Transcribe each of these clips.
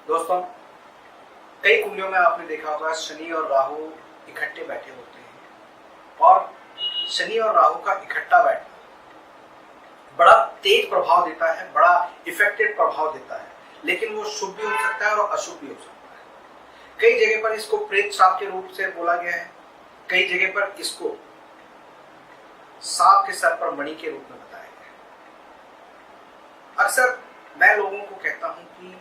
दोस्तों, कई कुंडलियों में आपने देखा होगा शनि और राहु इकट्ठे बैठे होते हैं और शनि और राहु का इकट्ठा बैठना बड़ा तेज प्रभाव देता है, बड़ा इफेक्टिव प्रभाव देता है, लेकिन वो शुभ भी हो सकता है और अशुभ भी हो सकता है। कई जगह पर इसको प्रेत श्राप के रूप से बोला गया है, कई जगह पर इसको सांप के सर पर मणि के रूप में बताया गया है। अक्सर मैं लोगों को कहता हूं कि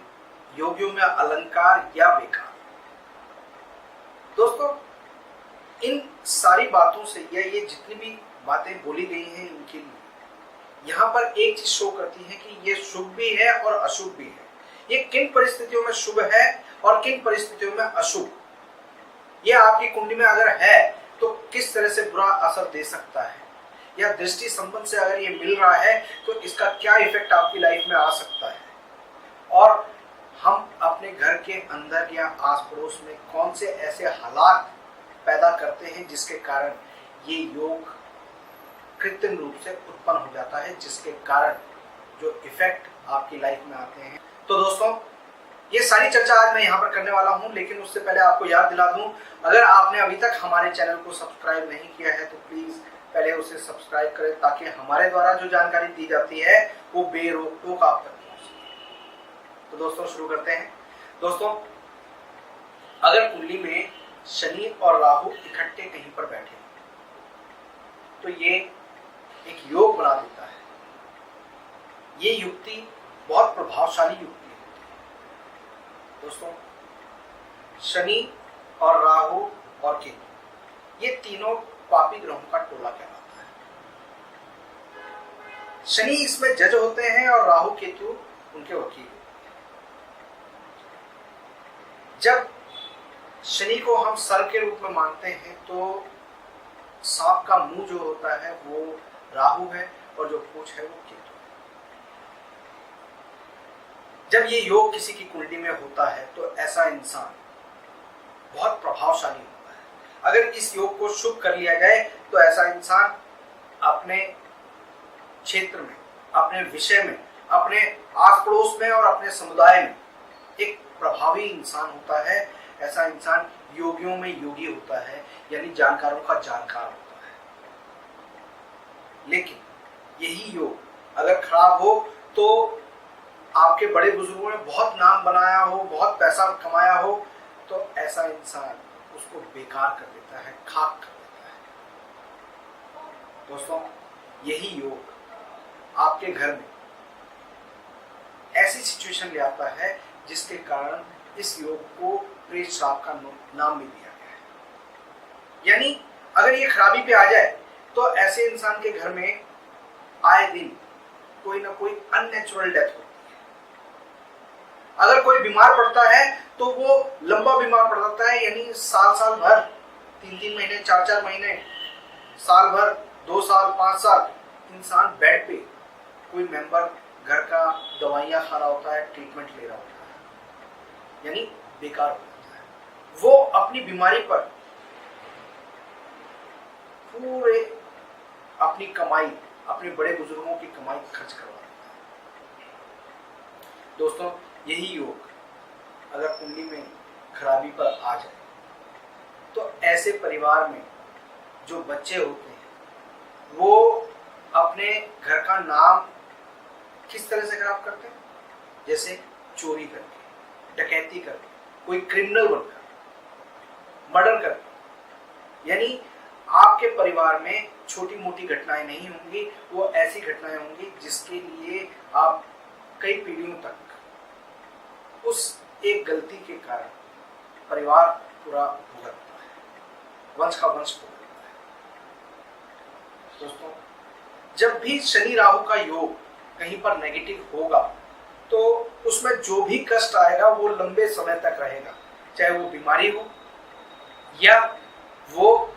योगियों में अलंकार या बेकार। दोस्तों, इन सारी बातों से या ये जितनी भी बातें बोली गई हैं इनके लिए यहाँ पर एक चीज शो करती है कि ये शुभ भी है और अशुभ भी है। ये किन परिस्थितियों में शुभ है और किन परिस्थितियों में अशुभ, ये आपकी कुंडली में अगर है तो किस तरह से बुरा असर दे सकता है, या दृष्टि संबंध से अगर ये मिल रहा है तो इसका क्या इफेक्ट आपकी लाइफ में आ सकता है, और हम अपने घर के अंदर या आस पड़ोस में कौन से ऐसे हालात पैदा करते हैं जिसके कारण ये योग कृत्रिम रूप से उत्पन्न हो जाता है, जिसके कारण जो इफेक्ट आपकी लाइफ में आते हैं। तो दोस्तों, ये सारी चर्चा आज मैं यहाँ पर करने वाला हूँ, लेकिन उससे पहले आपको याद दिला दूं, अगर आपने अभी तक हमारे चैनल को सब्सक्राइब नहीं किया है तो प्लीज पहले उसे सब्सक्राइब करें, ताकि हमारे द्वारा जो जानकारी दी जाती है वो बेरोक-टोक आप तक पहुंच सके। तो दोस्तों, शुरू करते हैं। दोस्तों, अगर कुंडली में शनि और राहु इकट्ठे कहीं पर बैठे तो ये एक योग बना देता है। ये युक्ति बहुत प्रभावशाली युक्ति है। दोस्तों, शनि और राहु और केतु, ये तीनों पापी ग्रहों का टोला कहलाता है। शनि इसमें जज होते हैं और राहु केतु उनके वकील होते हैं। जब शनि को हम सर के रूप में मानते हैं तो सांप का मुंह जो होता है वो राहु है और जो पूंछ है वो केतु है। जब ये योग किसी की कुंडली में होता है तो ऐसा इंसान बहुत प्रभावशाली होता है। अगर इस योग को शुभ कर लिया जाए तो ऐसा इंसान अपने क्षेत्र में, अपने विषय में, अपने आस पड़ोस में और अपने समुदाय में एक प्रभावी इंसान होता है। ऐसा इंसान योगियों में योगी होता है, यानी जानकारों का जानकार होता है। लेकिन यही योग अगर खराब हो तो आपके बड़े बुजुर्गों ने बहुत नाम बनाया हो, बहुत पैसा कमाया हो, तो ऐसा इंसान उसको बेकार कर देता है, खाक कर देता है। दोस्तों, यही योग आपके घर में ऐसी सिचुएशन ले आता है जिसके कारण इस योग को प्रेत श्राप का नाम भी दिया गया है। यानी अगर ये खराबी पे आ जाए तो ऐसे इंसान के घर में आए दिन कोई ना कोई अननेचुरल डेथ होती है। अगर कोई बीमार पड़ता है तो वो लंबा बीमार पड़ जाता है, यानी साल भर, 3 महीने, 4 महीने, साल भर, 2 साल, 5 साल इंसान बेड पे, कोई मेंबर घर का दवाइयां खा रहा होता है, ट्रीटमेंट ले रहा होता है, यानी बेकार हो जाता है। वो अपनी बीमारी पर पूरे अपनी कमाई, अपने बड़े बुजुर्गों की कमाई खर्च करवा देता है। दोस्तों, यही योग अगर कुंडली में खराबी पर आ जाए तो ऐसे परिवार में जो बच्चे होते हैं वो अपने घर का नाम किस तरह से खराब करते हैं, जैसे चोरी करके, डकैती करके, कोई क्रिमिनल बनकर, मर्डर करके। यानी आपके परिवार में छोटी मोटी घटनाएं नहीं होंगी, वो ऐसी घटनाएं होंगी जिसके लिए आप कई पीढ़ियों तक उस एक गलती के कारण परिवार पूरा भुगतता है, वंश का वंश भुगतता है। दोस्तों, जब भी शनि राहु का योग कहीं पर नेगेटिव होगा तो उसमें जो भी कष्ट आएगा वो लंबे समय तक रहेगा, चाहे वो बीमारी हो या वो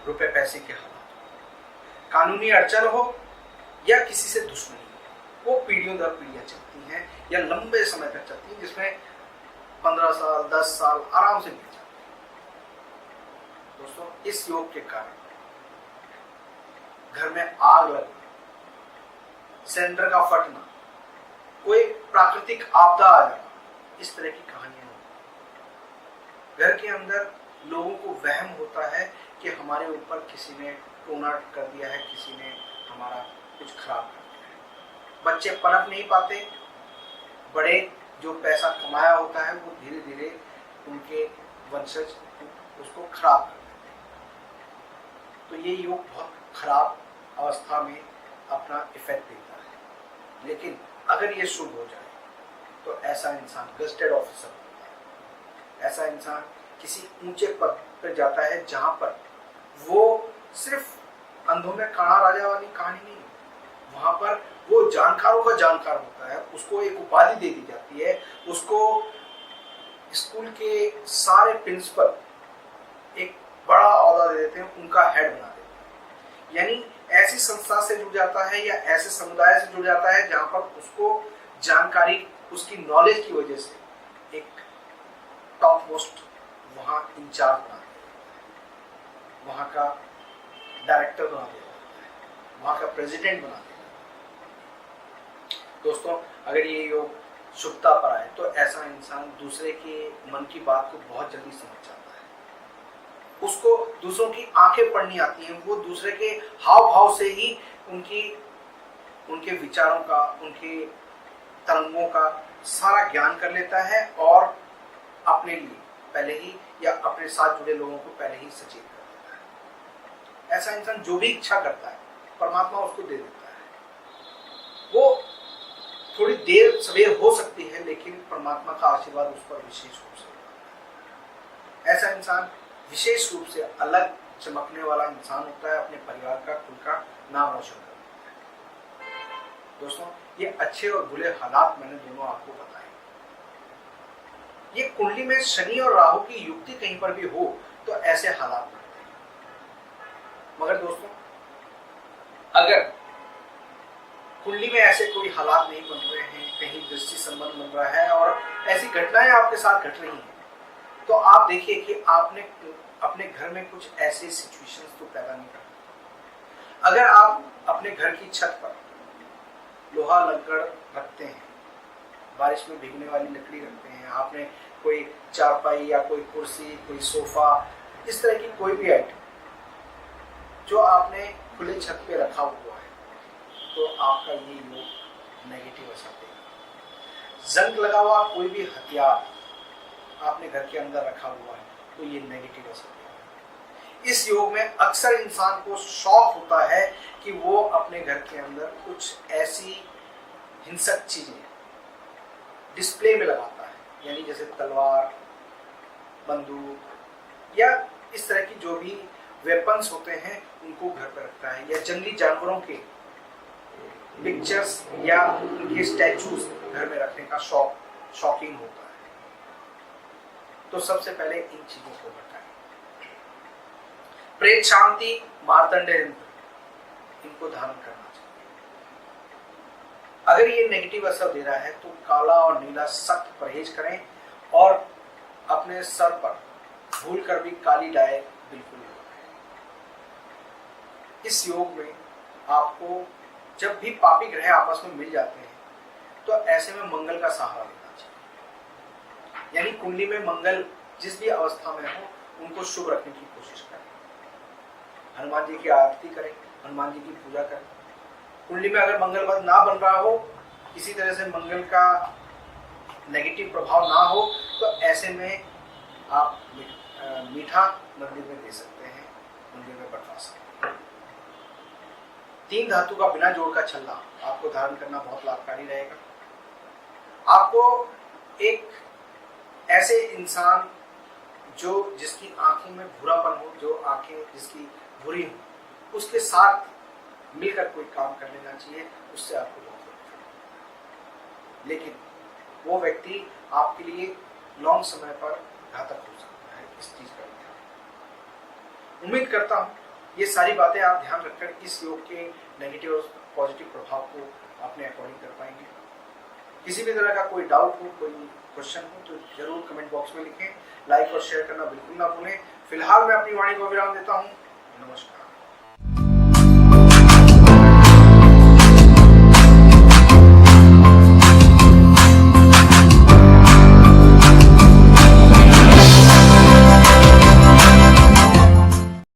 रुपए पैसे के हालात हो, कानूनी अड़चन हो या किसी से दुश्मनी हो, वो पीढ़ियों दर पीढ़ियां चलती हैं या लंबे समय तक चलती हैं, जिसमें 15 साल, 10 साल आराम से बीत जाते हैं। दोस्तों, इस योग के कारण घर में आग लगना, सिलेंडर का फटना, कोई प्राकृतिक आपदा आ जाना, इस तरह की कहानियां होती हैं। घर के अंदर लोगों को वहम होता है कि हमारे ऊपर किसी ने टोना कर दिया है, किसी ने हमारा कुछ खराब कर दिया है। बच्चे पनप नहीं पाते, बड़े जो पैसा कमाया होता है वो धीरे धीरे उनके वंशज उसको खराब कर देते हैं। तो ये योग बहुत खराब अवस्था में अपना इफेक्ट देता है। लेकिन अगर ये शुभ हो जाए तो ऐसा इंसान गस्टेड ऑफिसर होता है, ऐसा इंसान किसी ऊंचे पद पर जाता है जहां पर वो सिर्फ अंधों में काना राजा वाली कहानी नहीं, वहां पर वो जानकारों का जानकार होता है, उसको एक उपाधि दे दी जाती है, उसको स्कूल के सारे प्रिंसिपल एक बड़ा औहदा दे देते हैं, उनका हेड बना देते हैं। यानी ऐसी संस्था से जुड़ जाता है या ऐसे समुदाय से जुड़ जाता है जहां पर उसको जानकारी, उसकी नॉलेज की वजह से एक टॉप मोस्ट वहां इंचार्ज बना दिया जाता है, वहां का डायरेक्टर बना दिया जाता है, वहां का प्रेसिडेंट बना दिया जाता है। दोस्तों, अगर ये योग शुभता पर आए तो ऐसा इंसान दूसरे के मन की बात को बहुत जल्दी समझ जाता है, उसको दूसरों की आंखें पढ़नी आती हैं, वो दूसरे के हाव भाव से ही उनके विचारों का, उनके तरंगों का सारा ज्ञान कर लेता है और अपने लिए पहले ही या अपने साथ जुड़े लोगों को पहले ही सचेत कर देता है। ऐसा इंसान जो भी इच्छा करता है परमात्मा उसको दे देता है। वो थोड़ी देर सवेर हो सकती है लेकिन परमात्मा का आशीर्वाद उस पर विशेष रूप से होता है। ऐसा इंसान विशेष रूप से अलग चमकने वाला इंसान होता है, अपने परिवार का, कुल का नाम रोशन करता है। दोस्तों, ये अच्छे और बुरे हालात मैंने दोनों आपको बताए। ये कुंडली में शनि और राहु की युक्ति कहीं पर भी हो तो ऐसे हालात बनते हैं। मगर दोस्तों, अगर कुंडली में ऐसे कोई हालात नहीं बन रहे हैं, कहीं दृष्टि संबंध बन रहा है और ऐसी घटनाएं आपके साथ घट रही हैं, तो आप देखिए कि आपने अपने घर में कुछ ऐसे सिचुएशंस तो पैदा नहीं कर। अगर आप अपने घर की छत पर लोहा लकड़ रखते हैं, बारिश में भीगने वाली लकड़ी रखते हैं, आपने कोई चारपाई या कोई कुर्सी, कोई सोफा, इस तरह की कोई भी आइटम जो आपने खुले छत पे रखा हुआ है, तो आपका ये योग नेगेटिव असर देगा। जंग लगा हुआ कोई भी हथियार आपने घर के अंदर रखा हुआ है तो ये नेगेटिव असर देगा। इस योग में अक्सर इंसान को शौक होता है कि वो अपने घर के अंदर कुछ ऐसी हिंसक चीजें डिस्प्ले में लगाता है, यानी जैसे तलवार, बंदूक या इस तरह की जो भी वेपन्स होते हैं उनको घर पर रखता है, या जंगली जानवरों के पिक्चर्स या उनके स्टैचूज घर में रखने का शौकीन होता है। तो सबसे पहले इन चीजों को हटाएं। प्रेत शांति, मार्तंड यंत्र, इनको धारण करना चाहिए। अगर ये नेगेटिव असर दे रहा है तो काला और नीला सख्त परहेज करें और अपने सर पर भूल कर भी काली डाय बिल्कुल नहीं लगाएं। इस योग में आपको जब भी पापी ग्रह आपस में मिल जाते हैं तो ऐसे में मंगल का सहारा लेना चाहिए, यानी कुंडली में मंगल जिस भी अवस्था में हो उनको शुभ रखने की कोशिश करें। हनुमान जी की आरती करें, हनुमान जी की पूजा करें। कुंडली में अगर मंगल बल ना बन रहा हो, किसी तरह से मंगल का नेगेटिव प्रभाव ना हो, तो ऐसे में आप मीठा मंदिर में दे सकते हैं, मंदिर में बटवा सकते हैं। 3 धातु का बिना जोड़ का छल्ला आपको धारण करना बहुत लाभकारी रहेगा। आपको एक ऐसे इंसान जिसकी आंखों में भूरापन हो, जो आंखें जिसकी भूरी हो, उसके साथ मिलकर कोई काम कर लेना चाहिए, उससे आपको बहुत फायदा। लेकिन वो व्यक्ति आपके लिए लॉन्ग समय पर घातक हो सकता है, इस चीज का ध्यान। उम्मीद करता हूँ ये सारी बातें आप ध्यान रखकर इस योग के नेगेटिव और पॉजिटिव प्रभाव को अपने अकॉर्डिंग कर पाएंगे। किसी भी तरह का कोई डाउट हो, कोई क्वेश्चन हो तो जरूर कमेंट बॉक्स में लिखें। लाइक और शेयर करना बिल्कुल ना भूलें। फिलहाल मैं अपनी वाणी को विराम देता हूँ। नमस्कार।